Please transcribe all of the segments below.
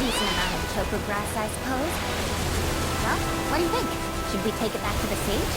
Decent amount of tofu grass, I suppose. Well, what do you think? Should we take it back to the stage?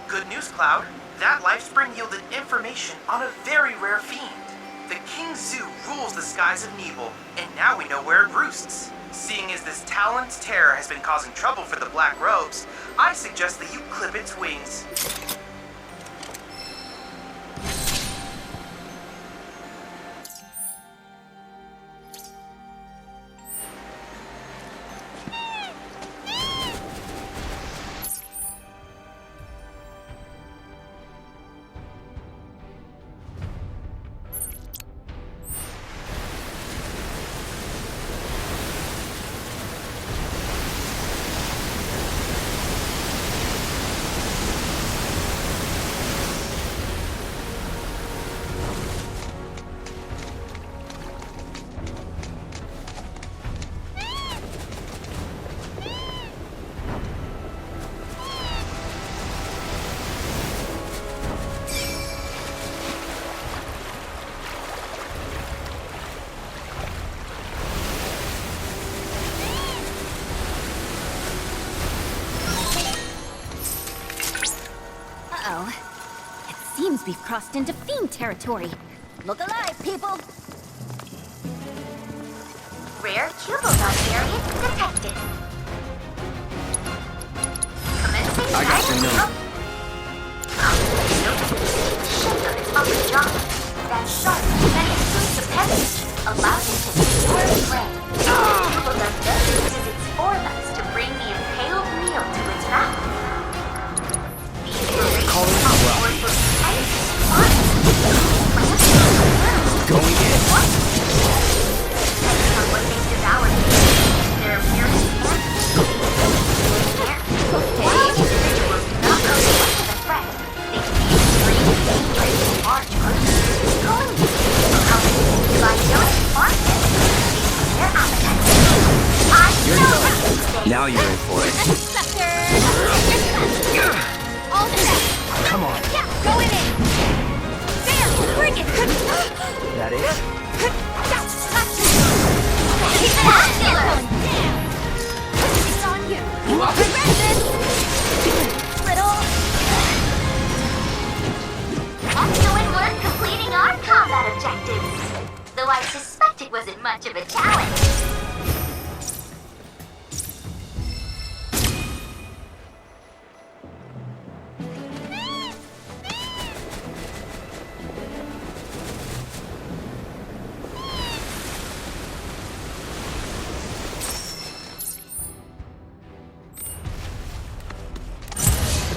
Good news, Cloud. That life spring yielded information on a very rare fiend. The King Zoo rules the skies of Nebel, and now we know where it roosts. Seeing as this Talon's terror has been causing trouble for the Black Robes, I suggest that you clip its wings. Seems we've crossed into fiend territory. Look alive, people! Rare Cubodot variant detected. Commencing I got your note. Shape of its upper jaw. That sharp, many suits appendage allows it to secure its prey. Cubodot then uses its forelimbs to bring the impaled meal to its mouth. Call it Going in. Depending on what they devour, their appearance While individuals do not pose much of a threat, they can be extremely dangerous in large groups. Calling these people out by killing markets feeds their appetite. I know what you say. Now you're in for it. Sucker! All set! Come on. Yeah, going in! There! Bring it! That it? Keep it on down! It's on you! You won't regret this! Little... Excellent work completing our combat objectives. Though I suspect it wasn't much of a challenge.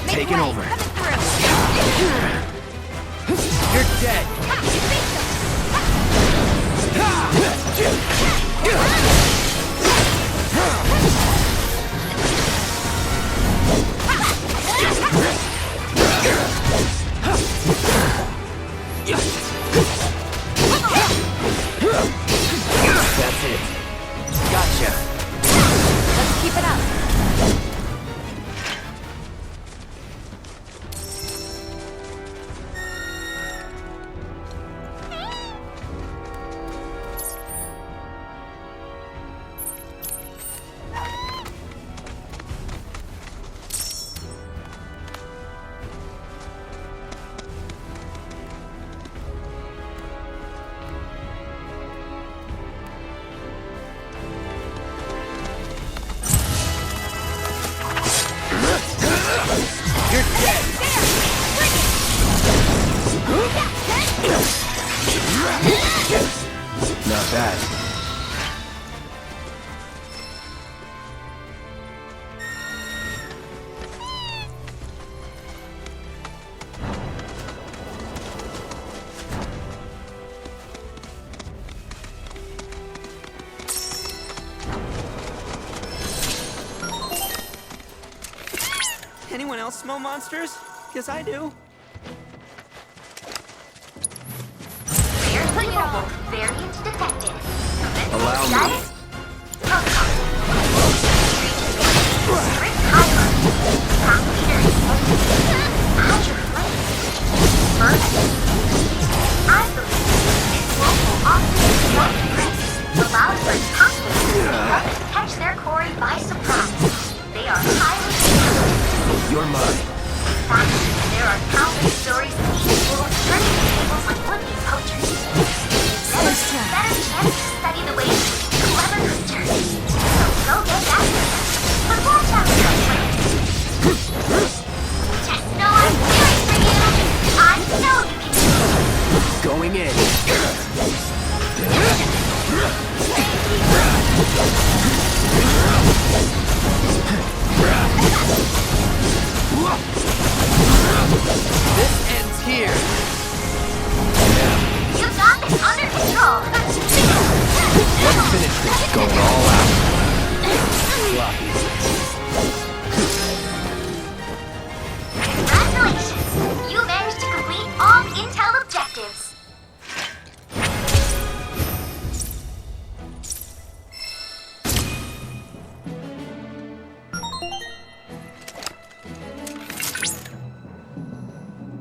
Taking over. You're dead. That's it. Gotcha. Let's keep it up. Not bad. Anyone else smell monsters? Because I do. Rare Evil variant detected. Allow me. Status? Protocol. Strict timer. Path leader is headed. Azure Flame. Perfect. I believe this local office allows for pathways to catch their quarry by surprise. They are highly You're mine. In fact, there are countless stories of these wolves turning the tables on would-be poachers. Never been a better chance to study the ways of clever creatures. So go get that data. But watch out, Ghostbusters. Just know I'm cheering for you. I know you can do it. Going in. This ends here. You've got this under control. Let's finish this. Going all out. Sloppy. Congratulations. You managed to complete all Intel objectives.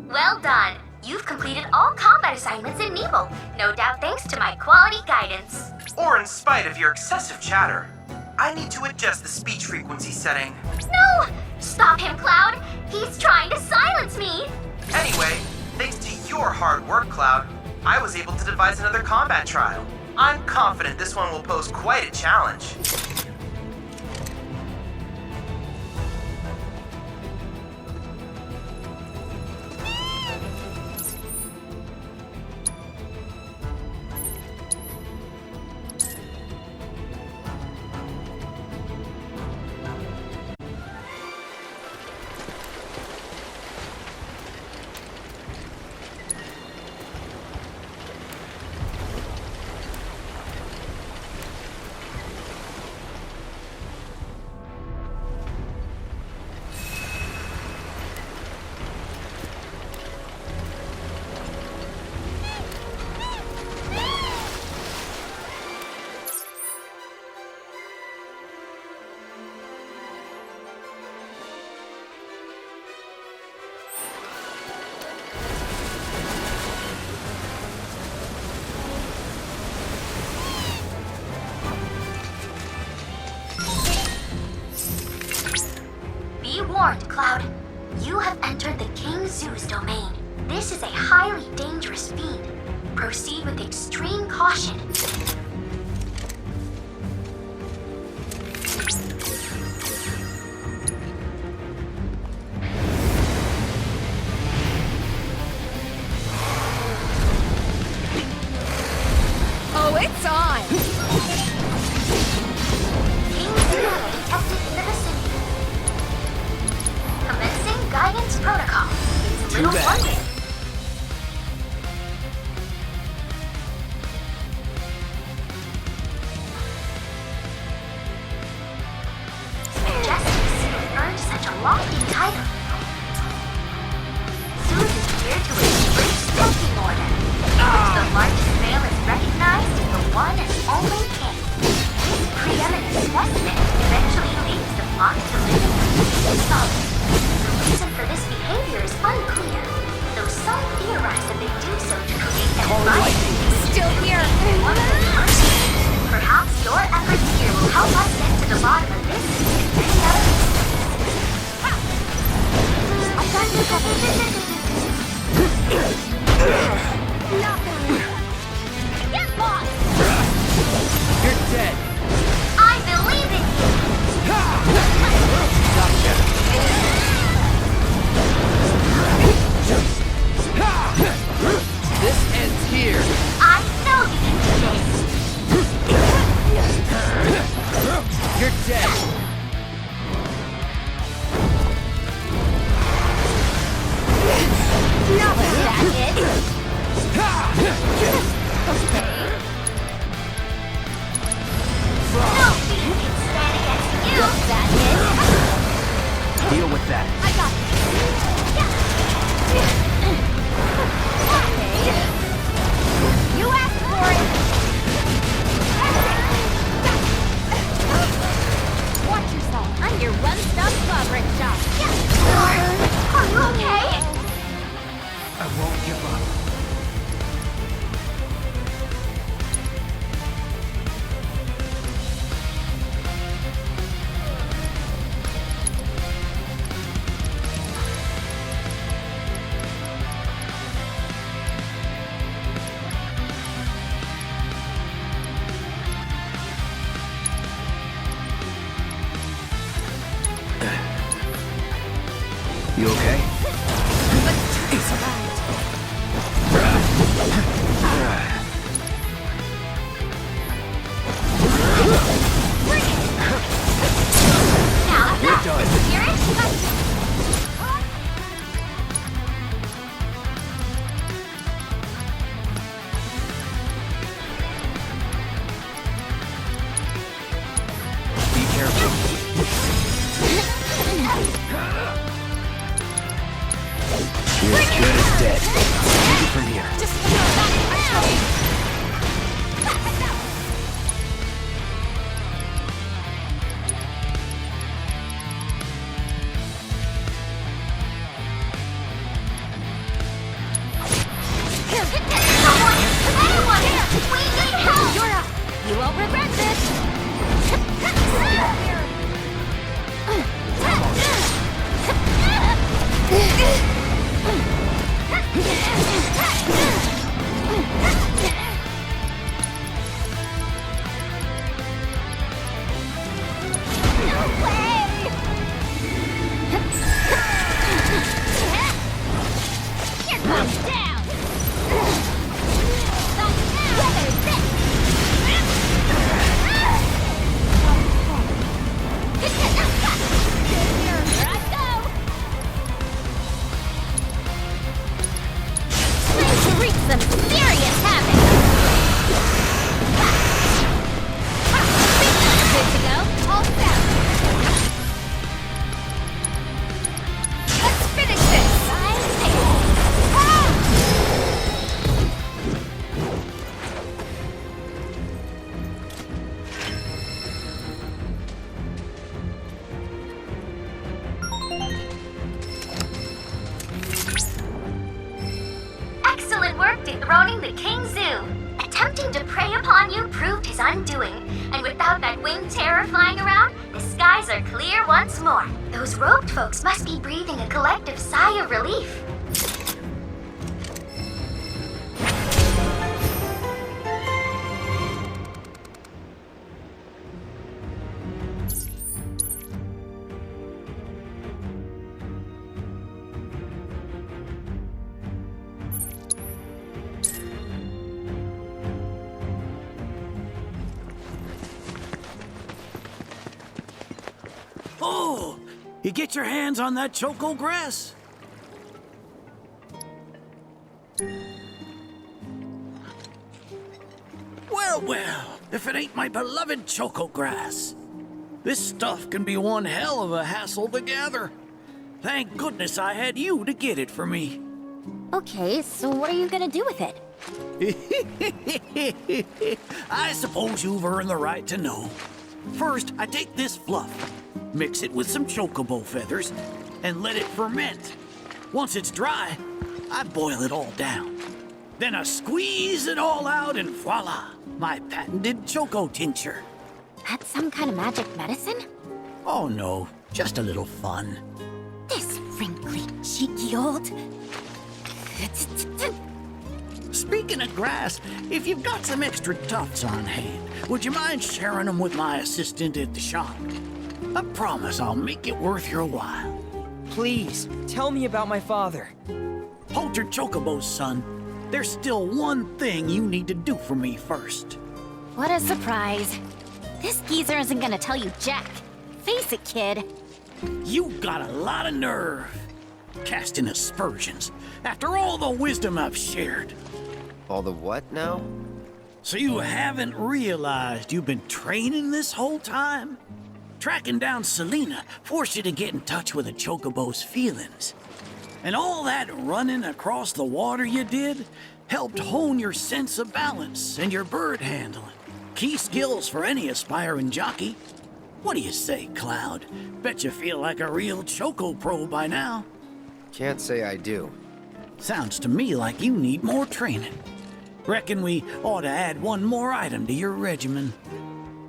Well done. You've completed all combat assignments in Nebel. No doubt thanks to my quality guidance. Or in spite of your excessive chatter. I need to adjust the speech frequency setting. No! Stop him, Cloud! He's trying to silence me! Anyway, thanks to your hard work, Cloud, I was able to devise another combat trial. I'm confident this one will pose quite a challenge. Be warned, Cloud. You have entered the King Zoo's domain. This is a highly dangerous fiend. Proceed with extreme caution. Oh, it's on! King Zoo detected in the vicinity. Commencing guidance protocol. It's Too little bad. wonder. Majestic Zoo earned such a lofty title. Zoo is geared to a strict pecking order, in which the largest male is recognized as the one and only king. This preeminent specimen eventually leads the flock to live in complete solitude. The reason for this behavior is unclear. Here! I know the You're dead! Not like that, kid. No being can stand against you. Just that, kid. Deal with that. I got this. Okay. You asked for it. Watch yourself. I'm your one-stop clobbering shop. Are you okay? I won't give up. You okay? It's around. Now You're done. hear it? Be careful. You're as good as dead. Take it from here. Just back. Anyone! We need help! You're up. You won't regret this. No way! Here comes down. Weather this. Here I go. Time to wreak some serious havoc. Good to go. All set. Let's finish this. Excellent work dethroning the King Zoo. Attempting to prey upon you proved his undoing, and without that winged terror flying around, the skies are clear once more. Those robed folks must be breathing a collective sigh of relief. Oh, you get your hands on that choco grass? Well, if it ain't my beloved choco grass. This stuff can be one hell of a hassle to gather. Thank goodness I had you to get it for me. Okay, so what are you gonna do with it? I suppose you've earned the right to know. First, I take this fluff, mix it with some chocobo feathers, and let it ferment. Once it's dry, I boil it all down. Then I squeeze it all out and voila, my patented choco tincture. That's some kind of magic medicine? Oh no, just a little fun. This wrinkly, cheeky old... Speaking of grass, if you've got some extra tufts on hand, would you mind sharing them with my assistant at the shop? I promise I'll make it worth your while. Please, tell me about my father. Hold your chocobos, son. there's still one thing you need to do for me first. What a surprise. This geezer isn't gonna tell you jack. Face it, kid. You got a lot of nerve. Casting aspersions after all the wisdom I've shared. All the what now? So you haven't realized you've been training this whole time? Tracking down Selena forced you to get in touch with a chocobo's feelings. And all that running across the water you did helped hone your sense of balance and your bird handling. Key skills for any aspiring jockey. What do you say, Cloud? Bet you feel like a real choco pro by now. Can't say I do. Sounds to me like you need more training. Reckon we ought to add one more item to your regimen.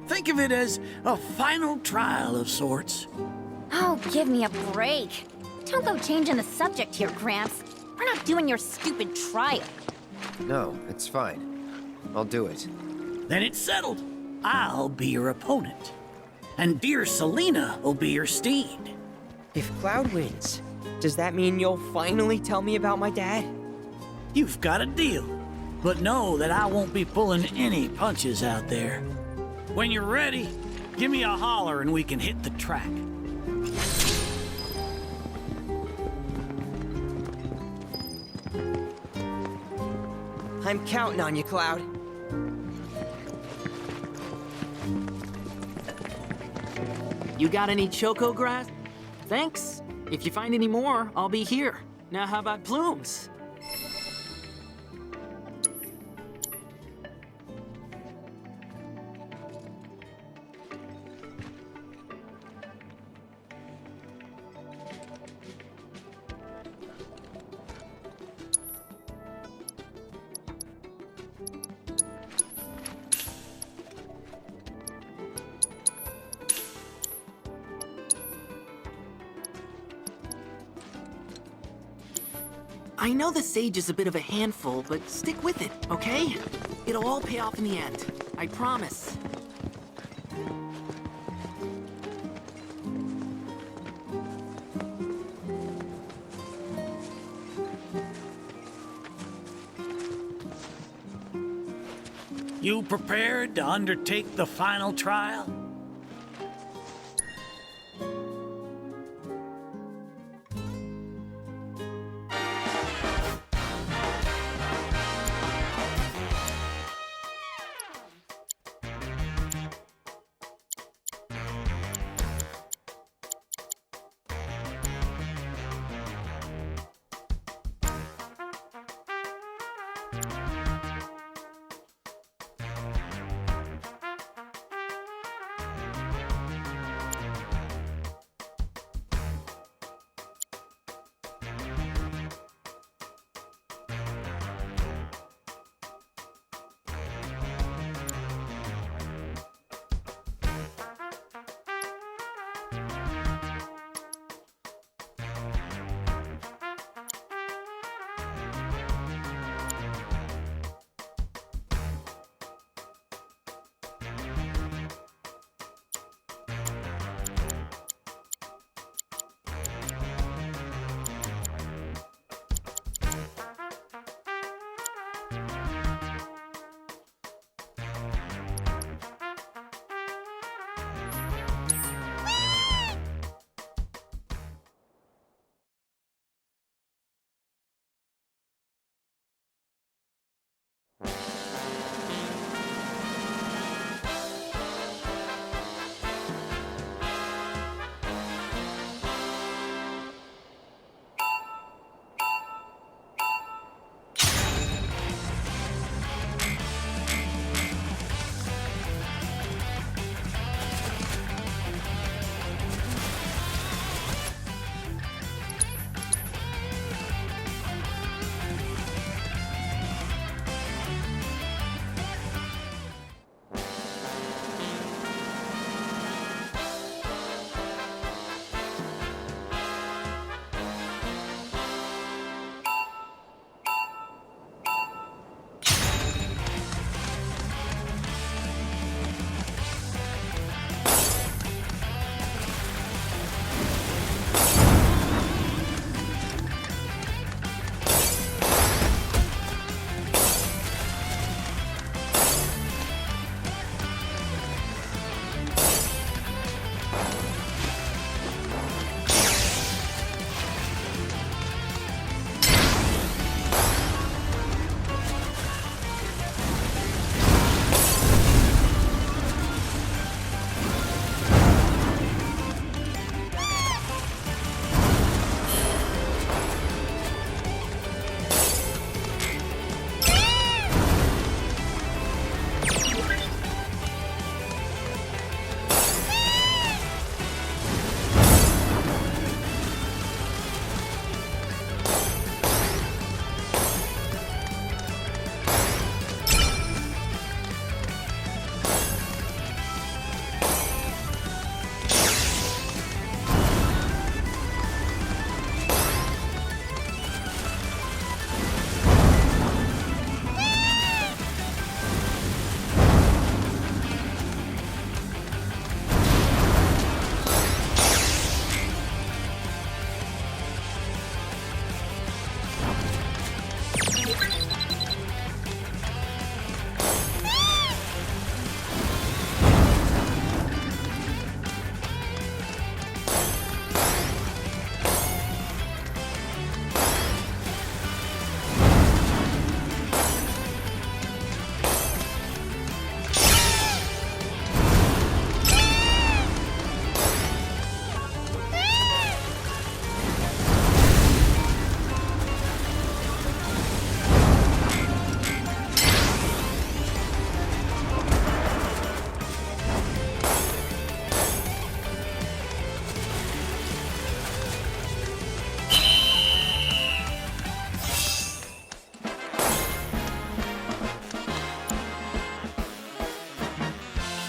Think of it as a final trial of sorts. Oh, give me a break. Don't go changing the subject here, Gramps. We're not doing your stupid trial. No, it's fine. I'll do it. Then it's settled. I'll be your opponent. And dear Selena will be your steed. If Cloud wins, does that mean you'll finally tell me about my dad? You've got a deal. But know that I won't be pulling any punches out there. When you're ready, give me a holler and we can hit the track. I'm counting on you, Cloud. You got any choco grass? Thanks. If you find any more, I'll be here. Now how about plumes? I know the sage is a bit of a handful, but stick with it, okay? It'll all pay off in the end. I promise. You prepared to undertake the final trial?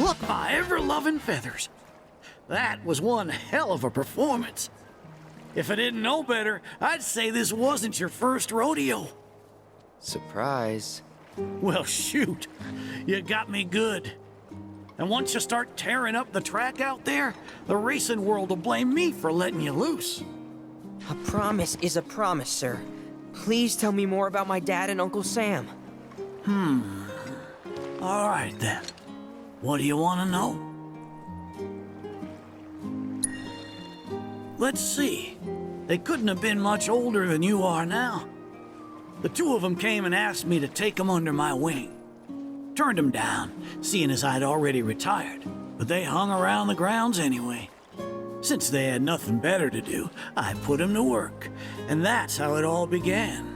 pluck my ever-loving feathers. That was one hell of a performance. If I didn't know better, I'd say this wasn't your first rodeo. Surprise. Well, shoot. You got me good. And once you start tearing up the track out there, the racing world will blame me for letting you loose. A promise is a promise, sir. Please tell me more about my dad and Uncle Sam. All right, then. What do you want to know? Let's see. They couldn't have been much older than you are now. The two of them came and asked me to take them under my wing. Turned them down, seeing as I'd already retired, but they hung around the grounds anyway. Since they had nothing better to do, I put them to work, and that's how it all began.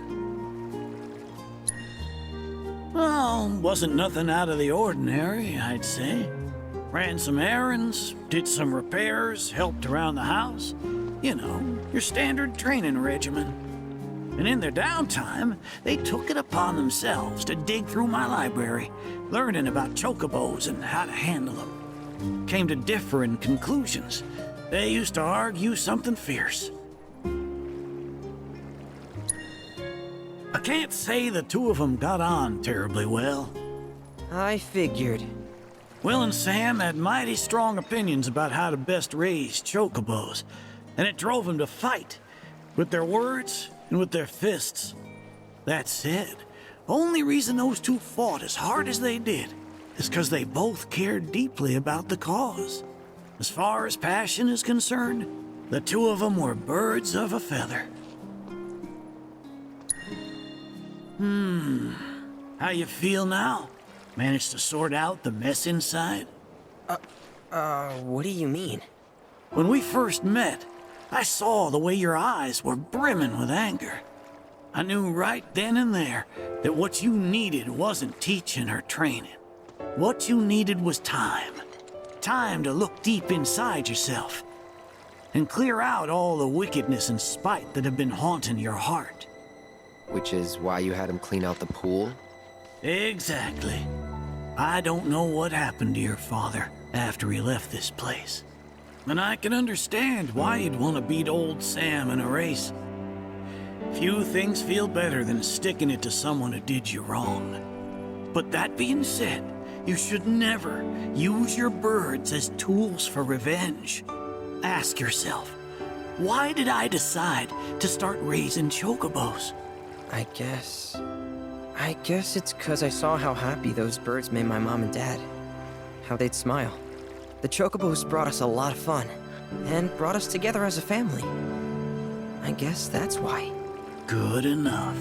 Well, wasn't nothing out of the ordinary, I'd say. Ran some errands, did some repairs, helped around the house. You know, your standard training regimen. And in their downtime, they took it upon themselves to dig through my library, learning about chocobos and how to handle them. Came to differing conclusions. They used to argue something fierce. I can't say the two of them got on terribly well. I figured. Will and Sam had mighty strong opinions about how to best raise chocobos, and it drove them to fight, with their words and with their fists. That said, only reason those two fought as hard as they did is because they both cared deeply about the cause. As far as passion is concerned, the two of them were birds of a feather. How you feel now? Managed to sort out the mess inside? What do you mean? When we first met, I saw the way your eyes were brimming with anger. I knew right then and there that what you needed wasn't teaching or training. What you needed was time. Time to look deep inside yourself and clear out all the wickedness and spite that have been haunting your heart. Which is why you had him clean out the pool? Exactly. I don't know what happened to your father after he left this place. And I can understand why you'd want to beat old Sam in a race. Few things feel better than sticking it to someone who did you wrong. But that being said, you should never use your birds as tools for revenge. Ask yourself, why did I decide to start raising chocobos? I guess it's 'cause I saw how happy those birds made my mom and dad. How they'd smile. The chocobos brought us a lot of fun, and brought us together as a family. I guess that's why. Good enough.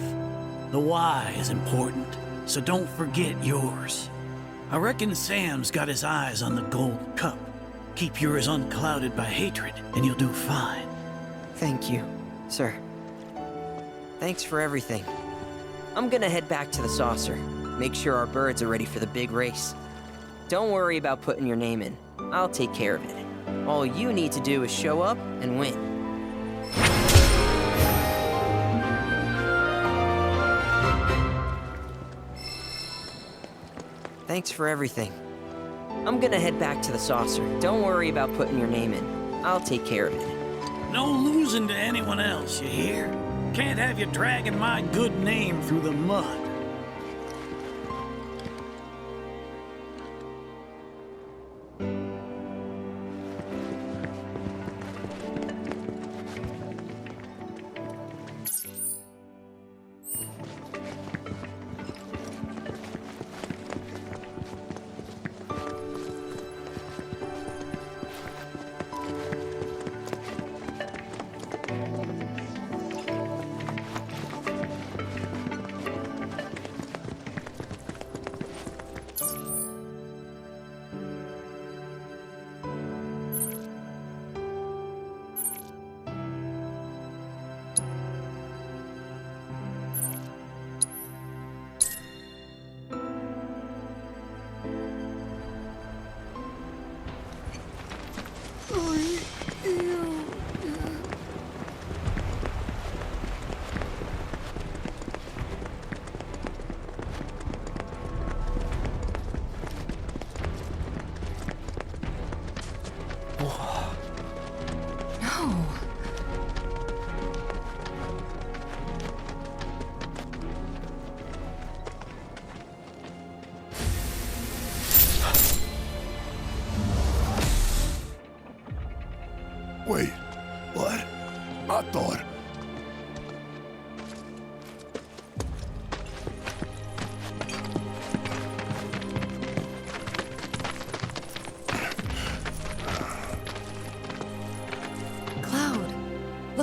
The why is important, so don't forget yours. I reckon Sam's got his eyes on the gold cup. Keep yours unclouded by hatred, and you'll do fine. Thank you, sir. Thanks for everything. I'm gonna head back to the saucer. Make sure our birds are ready for the big race. Don't worry about putting your name in. I'll take care of it. All you need to do is show up and win. Thanks for everything. I'm gonna head back to the saucer. Don't worry about putting your name in. I'll take care of it. No losing to anyone else, you hear? Can't have you dragging my good name through the mud.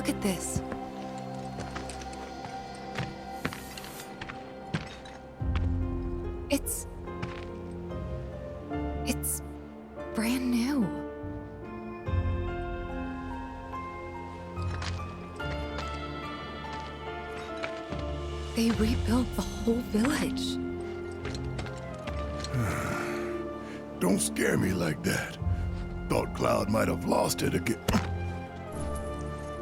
Look at this. It's brand new. They rebuilt the whole village. Don't scare me like that. Thought Cloud might have lost it again.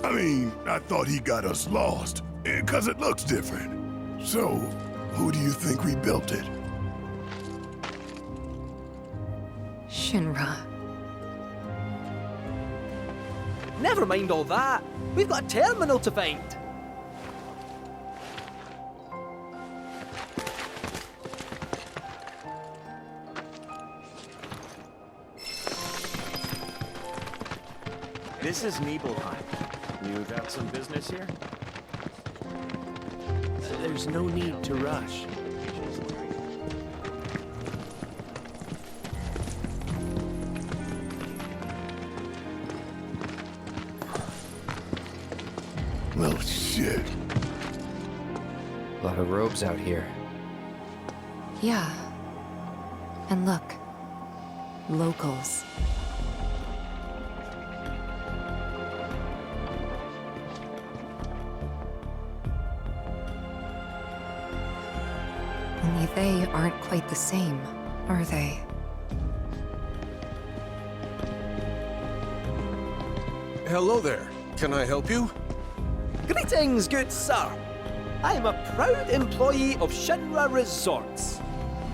I mean, I thought he got us lost, because it looks different. So, who do you think rebuilt it? Shinra. Never mind all that. We've got a terminal to find. This is Nibelheim. You got some business here? There's no need to rush. Well, shit. A lot of robes out here. Yeah. And look. Locals. Only they aren't quite the same, are they? Hello there. Can I help you? Greetings, good sir. I am a proud employee of Shinra Resorts.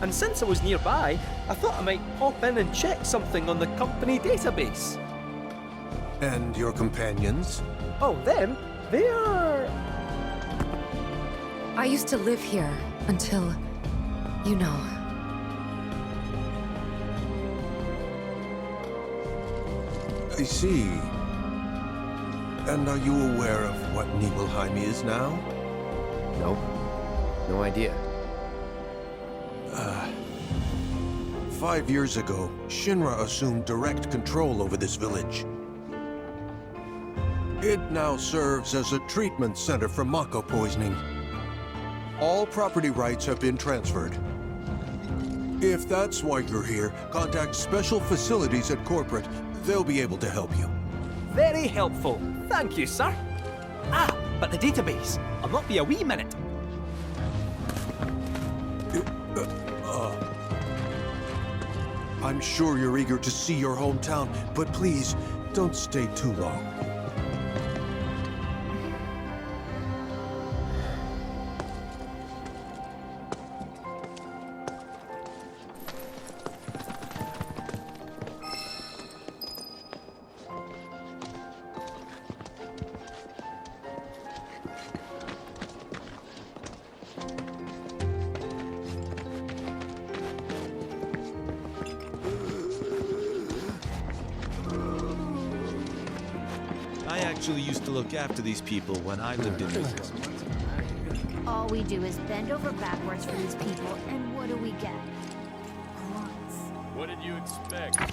And since I was nearby, I thought I might pop in and check something on the company database. And your companions? Oh, them? They're... I used to live here until, you know. I see. And are you aware of what Nibelheim is now? Nope. No idea. 5 years ago, Shinra assumed direct control over this village. It now serves as a treatment center for Mako poisoning. All property rights have been transferred. If that's why you're here, contact Special Facilities at Corporate. They'll be able to help you. very helpful. Thank you, sir. Ah, but the database. I'll not be a wee minute. I'm sure you're eager to see your hometown, but please, don't stay too long. I actually used to look after these people when I lived in New Zealand. All we do is bend over backwards for these people, and what do we get? Grunts. What did you expect?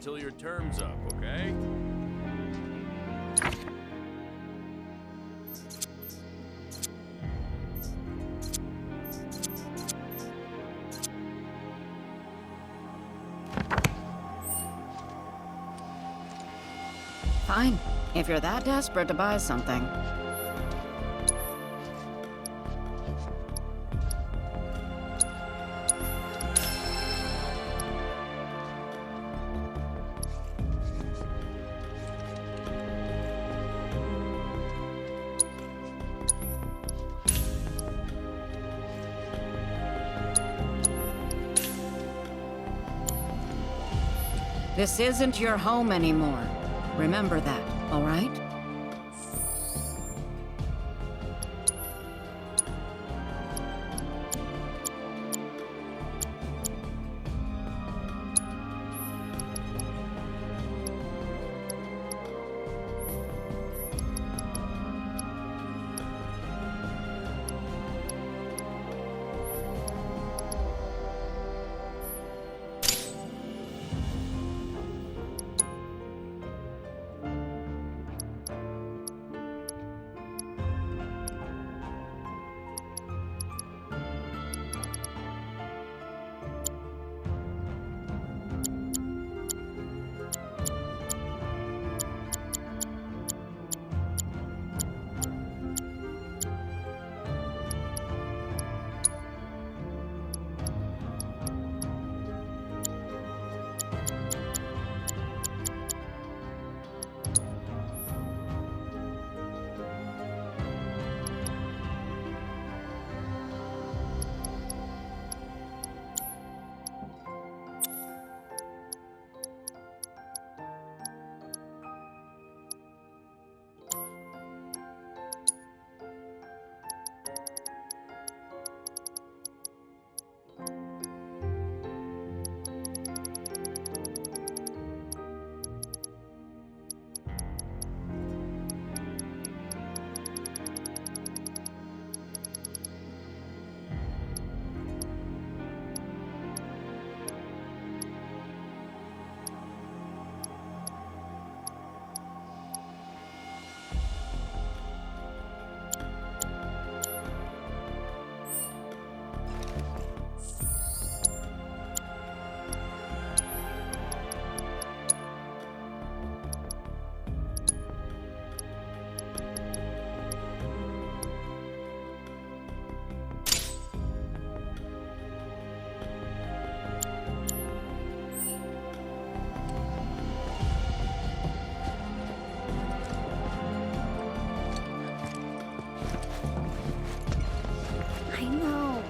until your term's up, okay? Fine, if you're that desperate to buy something. This isn't your home anymore. Remember that, all right?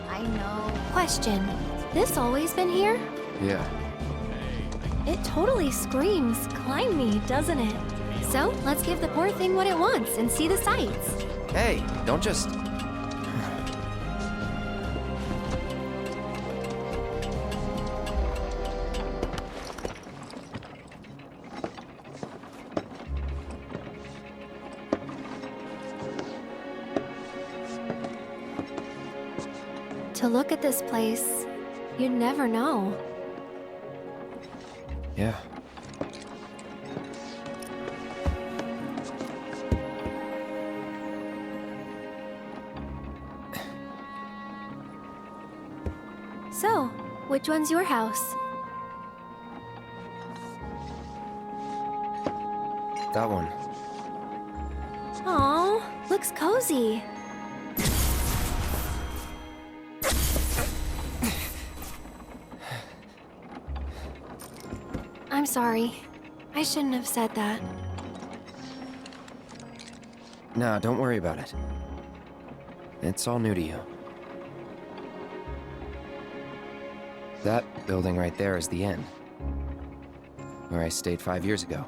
I know. Question. This always been here? Yeah. It totally screams, climb me, doesn't it? So, let's give the poor thing what it wants and see the sights. Hey, don't just... To look at this place, you'd never know. Yeah. So, which one's your house? That one. Aw, looks cozy. I'm sorry. I shouldn't have said that. Nah, don't worry about it. It's all new to you. That building right there is the inn, where I stayed 5 years ago.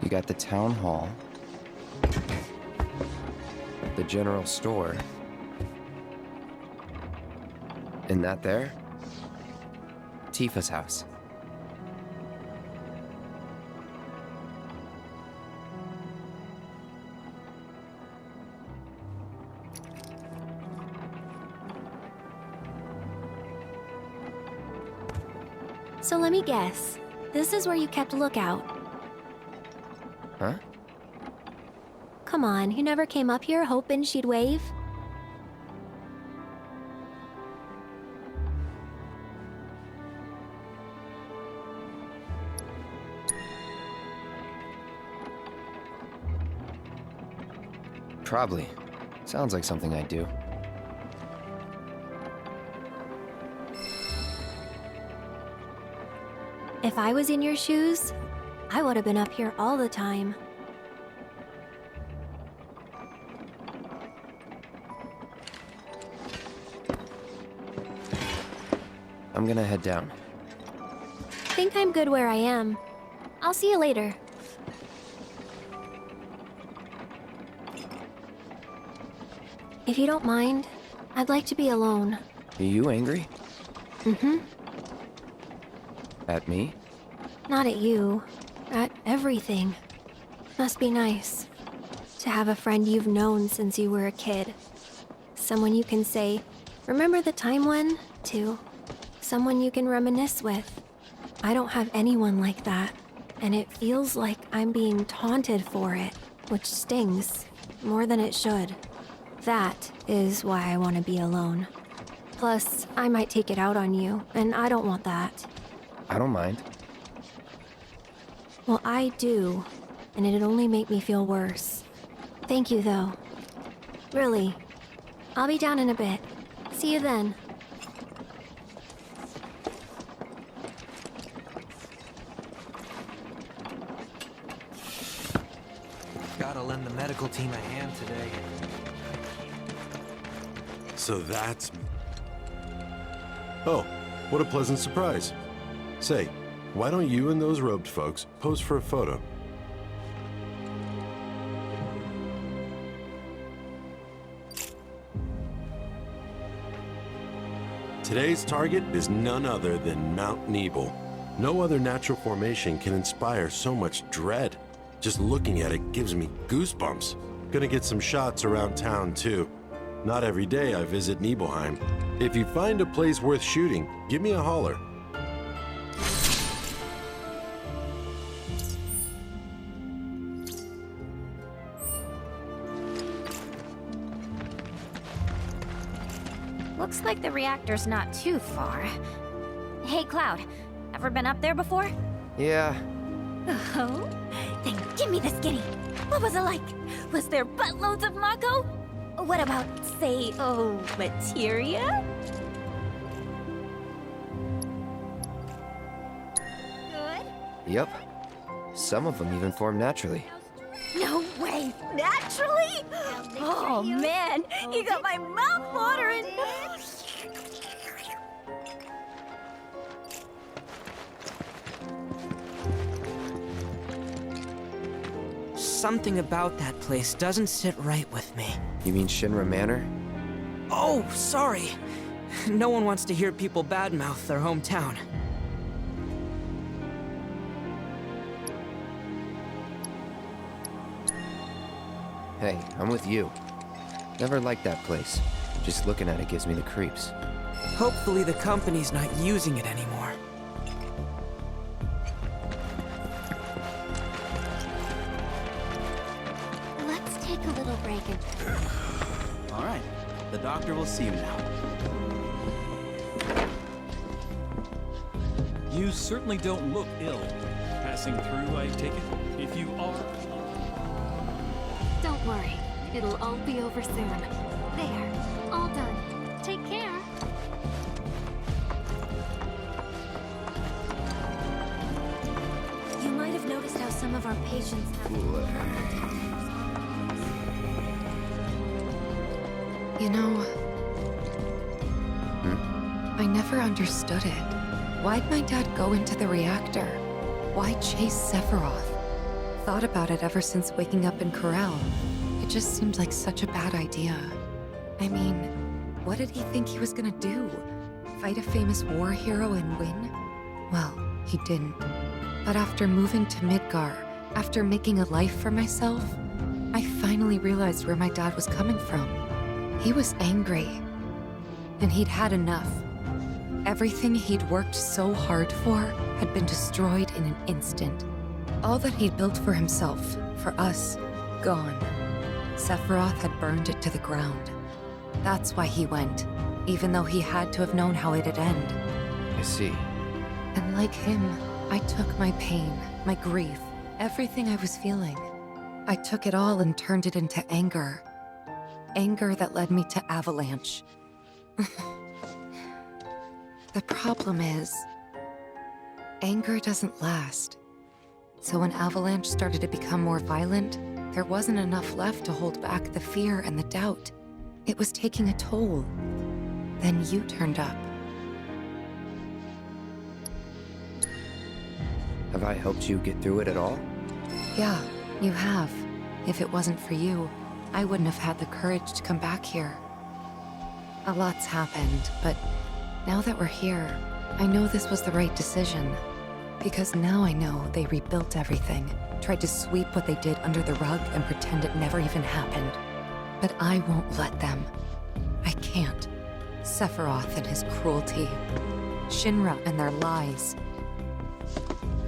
You got the town hall, the general store, and that there, Tifa's house. So let me guess. This is where you kept lookout. Huh? Come on, you never came up here hoping she'd wave? Probably. Sounds like something I'd do. If I was in your shoes, I would have been up here all the time. I'm gonna head down. Think I'm good where I am. I'll see you later. If you don't mind, I'd like to be alone. Are you angry? Mm-hmm. At me? Not at you. At everything. Must be nice to have a friend you've known since you were a kid. Someone you can say, "Remember the time when?" to. Someone you can reminisce with. I don't have anyone like that, and it feels like I'm being taunted for it, which stings more than it should. That is why I want to be alone. Plus, I might take it out on you, and I don't want that. I don't mind. Well, I do, and it'd only make me feel worse. Thank you, though. Really. I'll be down in a bit. See you then. Gotta lend the medical team a hand today. So that's... Oh, what a pleasant surprise. Say, why don't you and those robed folks pose for a photo? Today's target is none other than Mount Nebel. No other natural formation can inspire so much dread. Just looking at it gives me goosebumps. Gonna get some shots around town too. Not every day I visit Nibelheim. If you find a place worth shooting, give me a holler. Looks like the reactor's not too far. Hey, Cloud, ever been up there before? Yeah. Oh? Then give me the skinny. What was it like? Was there buttloads of Mako? What about, say, materia? Good? Yep. Some of them even form naturally. No way! Naturally? Oh man, you got my mouth watering! Something about that place doesn't sit right with me. You mean Shinra Manor? Oh, sorry. No one wants to hear people badmouth their hometown. Hey, I'm with you. Never liked that place. Just looking at it gives me the creeps. Hopefully the company's not using it anymore. Let's take a little break and... All right. The doctor will see you now. You certainly don't look ill. Passing through, I take it? If you are... Don't worry. It'll all be over soon. There. All done. Take care. You might have noticed how some of our patients have... You know... I never understood it. Why'd my dad go into the reactor? Why chase Sephiroth? Thought about it ever since waking up in Corel. It just seemed like such a bad idea. I mean, what did he think he was gonna do? Fight a famous war hero and win? Well, he didn't. But after moving to Midgar, after making a life for myself, I finally realized where my dad was coming from. He was angry. And he'd had enough. Everything he'd worked so hard for had been destroyed in an instant. All that he'd built for himself, for us, gone. Sephiroth had burned it to the ground. That's why he went, even though he had to have known how it'd end. I see. And like him, I took my pain, my grief, everything I was feeling. I took it all and turned it into anger. Anger that led me to Avalanche. The problem is, anger doesn't last. So when Avalanche started to become more violent, there wasn't enough left to hold back the fear and the doubt. It was taking a toll. Then you turned up. Have I helped you get through it at all? Yeah, you have. If it wasn't for you, I wouldn't have had the courage to come back here. A lot's happened, but now that we're here, I know this was the right decision. Because now I know they rebuilt everything, tried to sweep what they did under the rug and pretend it never even happened. But I won't let them. I can't. Sephiroth and his cruelty. Shinra and their lies.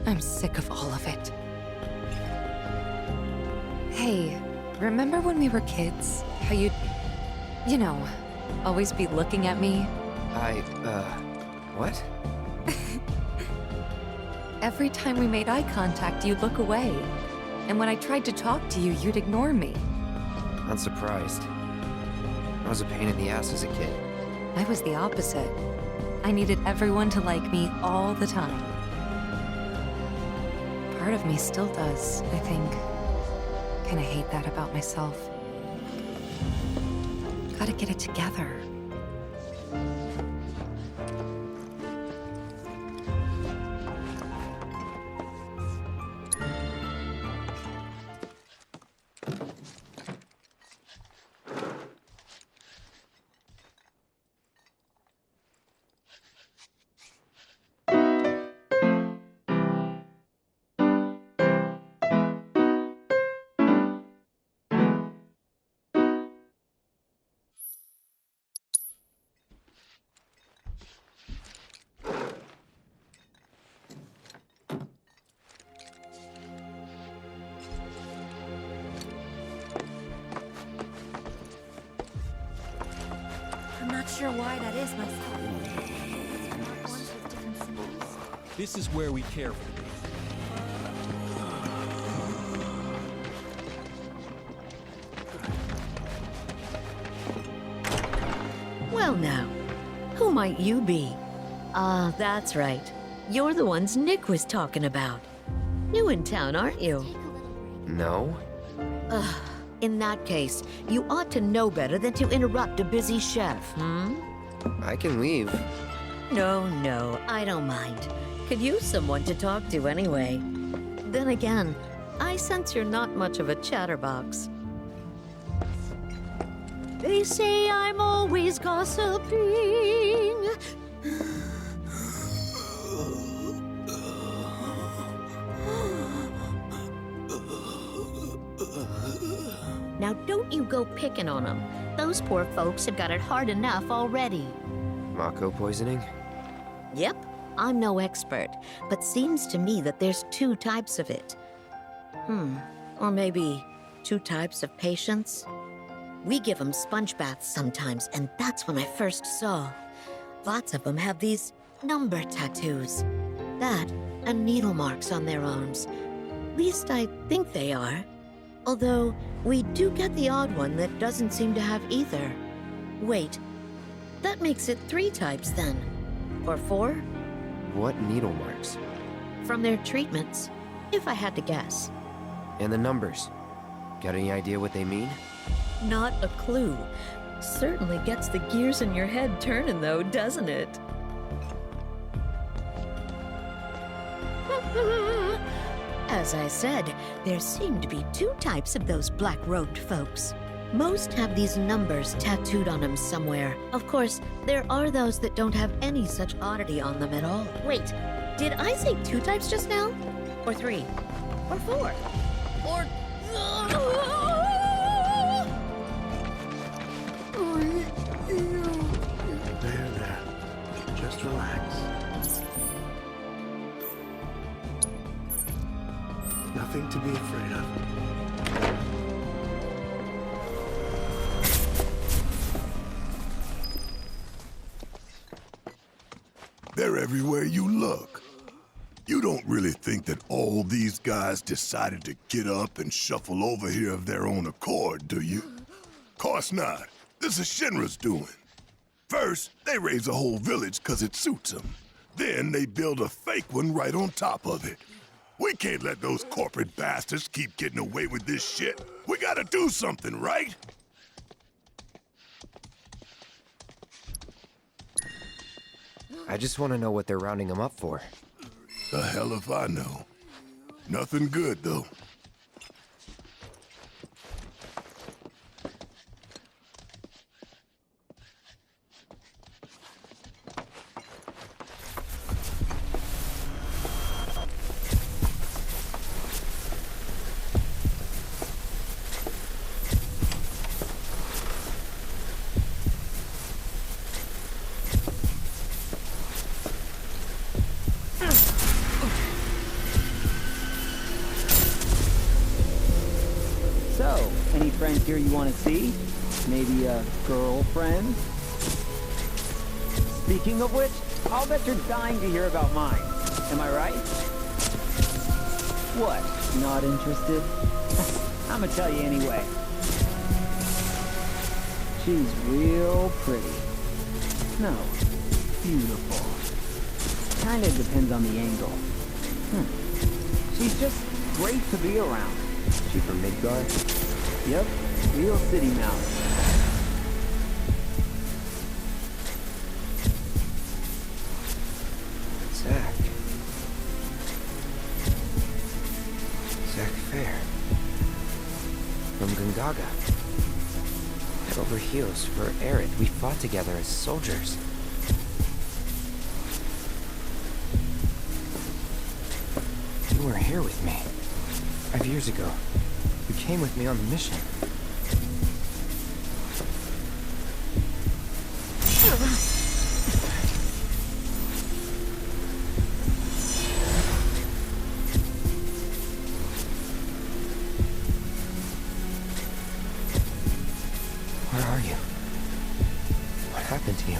I'm sick of all of it. Hey, remember when we were kids? How you'd, you know, always be looking at me? What? Every time we made eye contact, you'd look away. And when I tried to talk to you, you'd ignore me. Not surprised. I was a pain in the ass as a kid. I was the opposite. I needed everyone to like me all the time. Part of me still does, I think. Kinda hate that about myself. Gotta get it together. I'm not sure why that is myself. This is where we care for you. Well now, who might you be? Ah, that's right. You're the ones Nick was talking about. New in town, aren't you? No? Ugh. In that case, you ought to know better than to interrupt a busy chef, I can leave. No, I don't mind. Could use someone to talk to anyway. Then again, I sense you're not much of a chatterbox. They say I'm always gossiping. Now don't you go picking on them. Those poor folks have got it hard enough already. Mako poisoning? Yep, I'm no expert, but seems to me that there's two types of it. Or maybe two types of patients? We give them sponge baths sometimes, and that's when I first saw. Lots of them have these number tattoos. That, and needle marks on their arms. Least I think they are. Although, we do get the odd one that doesn't seem to have either. Wait, that makes it 3 types then. Or 4? What needle marks? From their treatments, if I had to guess. And the numbers? Got any idea what they mean? Not a clue. Certainly gets the gears in your head turning though, doesn't it? As I said, there seem to be 2 types of those black-robed folks. Most have these numbers tattooed on them somewhere. Of course, there are those that don't have any such oddity on them at all. Wait, did I say 2 types just now? Or 3? Or 4? Or... There. Just relax. They're everywhere you look. You don't really think that all these guys decided to get up and shuffle over here of their own accord, do you? Course not. This is Shinra's doing. First, they raise a whole village 'cause it suits them. Then they build a fake one right on top of it. We can't let those corporate bastards keep getting away with this shit. We gotta do something, right? I just want to know what they're rounding him up for. The hell if I know. Nothing good, though. So, any friends here you want to see? Maybe a girlfriend? Speaking of which, I'll bet you're dying to hear about mine. Am I right? What? Not interested? I'ma tell you anyway. She's real pretty. No, beautiful. Kinda depends on the angle. She's just great to be around. She from Midgard? Yep, real city mouse. Zack. Zack Fair. From Gungaga. Head over heels for Aerith. We fought together as soldiers. You were here with me 5 years ago. You came with me on the mission. Where are you? What happened to you?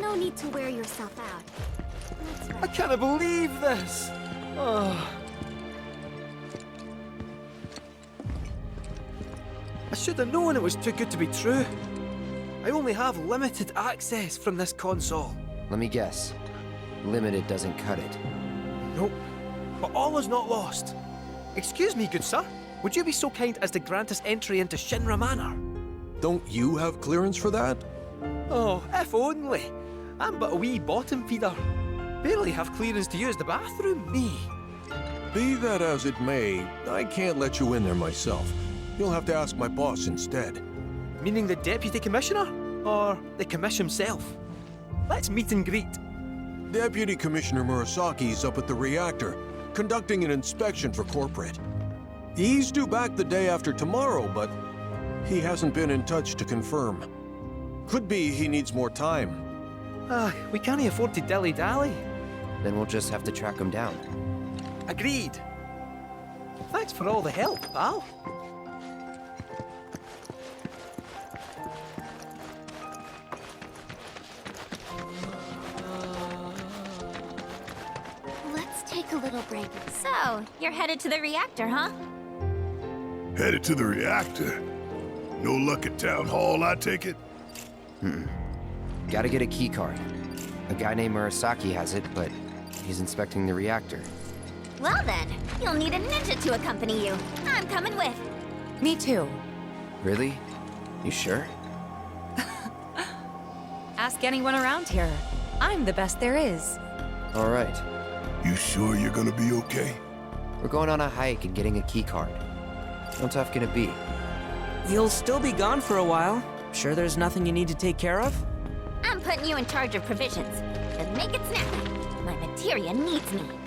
No need to wear yourself out. I can't believe this! Oh. I should have known it was too good to be true. I only have limited access from this console. Let me guess. Limited doesn't cut it. Nope. But all is not lost. Excuse me, good sir. Would you be so kind as to grant us entry into Shinra Manor? Don't you have clearance for that? Oh, if only. I'm but a wee bottom feeder. Barely have clearance to use the bathroom, me. Be that as it may, I can't let you in there myself. You'll have to ask my boss instead. Meaning the deputy commissioner? Or the commish himself? Let's meet and greet. Deputy Commissioner Murasaki's up at the reactor, conducting an inspection for corporate. He's due back the day after tomorrow, but he hasn't been in touch to confirm. Could be he needs more time. We can't afford to dilly-dally. Then we'll just have to track him down. Agreed. Thanks for all the help, pal. Let's take a little break. So, you're headed to the reactor, huh? Headed to the reactor? No luck at Town Hall, I take it? Gotta get a key card. A guy named Murasaki has it, but he's inspecting the reactor. Well then, you'll need a ninja to accompany you. I'm coming with. Me too. Really? You sure? Ask anyone around here. I'm the best there is. All right. You sure you're gonna be okay? We're going on a hike and getting a key card. How tough can it be? You'll still be gone for a while. Sure there's nothing you need to take care of? I'm putting you in charge of provisions. And make it snappy. My cafeteria needs me.